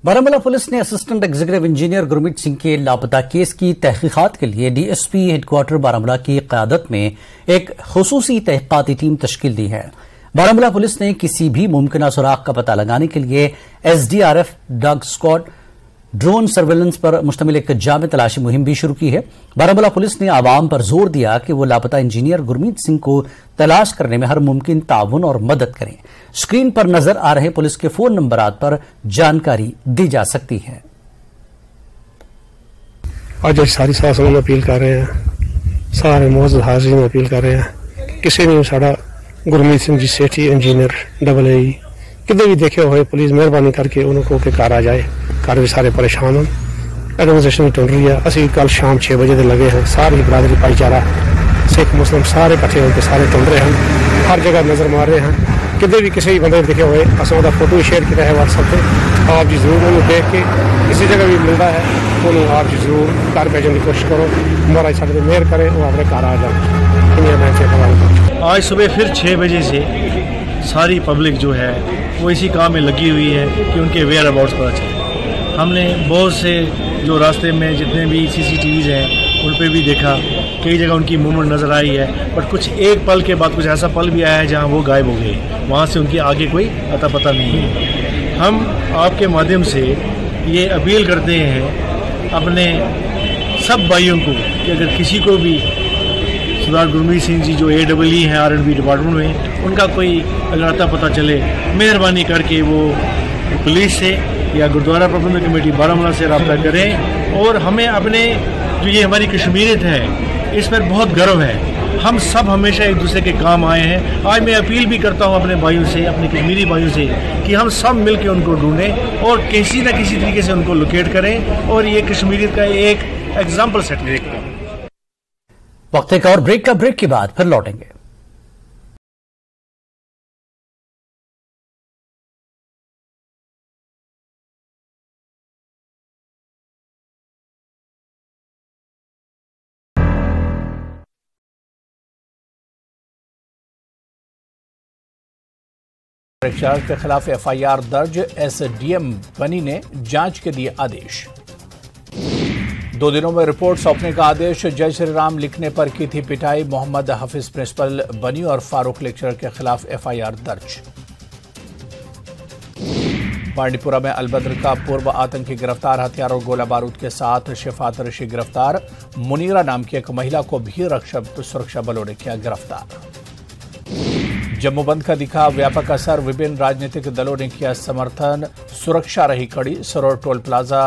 Baramulla police ने assistant executive engineer Gurmeet Singh के लापता केस की तहकीकात के लिए डीएसपी हेडक्वार्टर बारामूला की क़यादत में एक खुसूसी तहकीकाती टीम तश्कील दी है। बारामूला पुलिस ने किसी भी मुमकिन सुराग का पता लगाने के लिए SDRF, dog squad, drone surveillance पर मुश्तमिल एक जामे तलाशी मुहिम भी शुरू की है। बारामूला पुलिस ने आवाम पर जोर दिया कि वो लापता इंजीनियर गुरमीत सिंह को तलाश करने में हर मुमकिन ताउन और मदद करें। स्क्रीन पर नजर आ रहे पुलिस के फोन नंबरात पर जानकारी दी जा सकती है। आज सारी सासों में अपील कर रहे हैं, सारे मौजूद हाजिर में अपील कर रहे हैं, किसी ने साड़ा गुरमीत सिंह जी सेठी इंजीनियर AA कितने भी देखे हुए पुलिस मेहरबानी करके उनको के घर आ जाए। घर भी सारे परेशान हैं, एडमिनिस्ट्रेशन भी टूट रही है। असं कल शाम 6 बजे लगे हैं, सारी बिरादरी भाईचारा सिख मुस्लिम सारे इकट्ठे होकर सारे टूट रहे हैं, हर जगह नजर मार रहे हैं। कितने भी किसी बंदे देखे हुए असं फोटो भी शेयर किया है व्हाट्सएप पर। आप जी जरूर उन्होंने देख के किसी जगह भी मिलता है उन्होंने आप जी जरूर घर भेजने की कोशिश करो। महाराज साढ़े मेहर करें वो अपने घर आ जाए। आज सुबह फिर 6 बजे से सारी पब्लिक जो है वो इसी काम में लगी हुई है कि उनके वेयर अबाउट्स पता चले। हमने बहुत से जो रास्ते में जितने भी CCTVs हैं उन पर भी देखा, कई जगह उनकी मूवमेंट नज़र आई है, बट कुछ एक पल के बाद कुछ ऐसा पल भी आया है जहां वो गायब हो गए, वहां से उनकी आगे कोई अता पता नहीं है। हम आपके माध्यम से ये अपील करते हैं अपने सब भाइयों को कि अगर किसी को भी सरदार गुरमीत सिंह जी जो AEE हैं R&B डिपार्टमेंट में, उनका कोई अगर अता पता चले, मेहरबानी करके वो पुलिस से या गुरुद्वारा प्रबंधक कमेटी बारामूला से रब्ता करें। और हमें अपने जो ये हमारी कश्मीरियत है इस पर बहुत गर्व है। हम सब हमेशा एक दूसरे के काम आए हैं। आज मैं अपील भी करता हूँ अपने भाइयों से, अपने कश्मीरी भाइयों से, कि हम सब मिल के उनको ढूंढें और किसी न किसी तरीके से उनको लोकेट करें और ये कश्मीरियत का एक एग्जाम्पल सेट करें। वक्त एक और ब्रेक के बाद फिर लौटेंगे। इंचार्ज के खिलाफ FIR दर्ज, SDM बनी ने जांच के दिए आदेश। 2 दिनों में रिपोर्ट सौंपने का आदेश। जय श्री राम लिखने पर की थी पिटाई, मोहम्मद हाफिज प्रिंसिपल बनी और फारूक लेक्चरर के खिलाफ FIR दर्ज। बांडीपुरा में अलबद्र का पूर्व आतंकी गिरफ्तार, हथियार और गोला बारूद के साथ शिफात ऋषि गिरफ्तार। मुनीरा नाम की एक महिला को भी सुरक्षा बलों ने किया गिरफ्तार। जम्मू बंद का दिखा व्यापक असर, विभिन्न राजनीतिक दलों ने किया समर्थन, सुरक्षा रही कड़ी। सरोवर टोल प्लाजा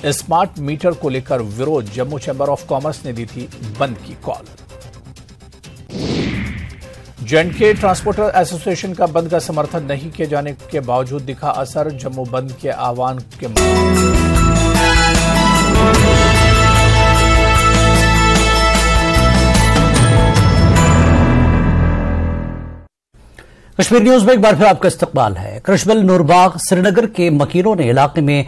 स्मार्ट मीटर को लेकर विरोध, जम्मू चैंबर ऑफ कॉमर्स ने दी थी बंद की कॉल। J&K ट्रांसपोर्टर एसोसिएशन का बंद का समर्थन नहीं किए जाने के बावजूद दिखा असर, जम्मू बंद के आह्वान के कश्मीर न्यूज में एक बार फिर आपका इस्तकबाल है। क्रशबल नूरबाग श्रीनगर के मकीनों ने इलाके में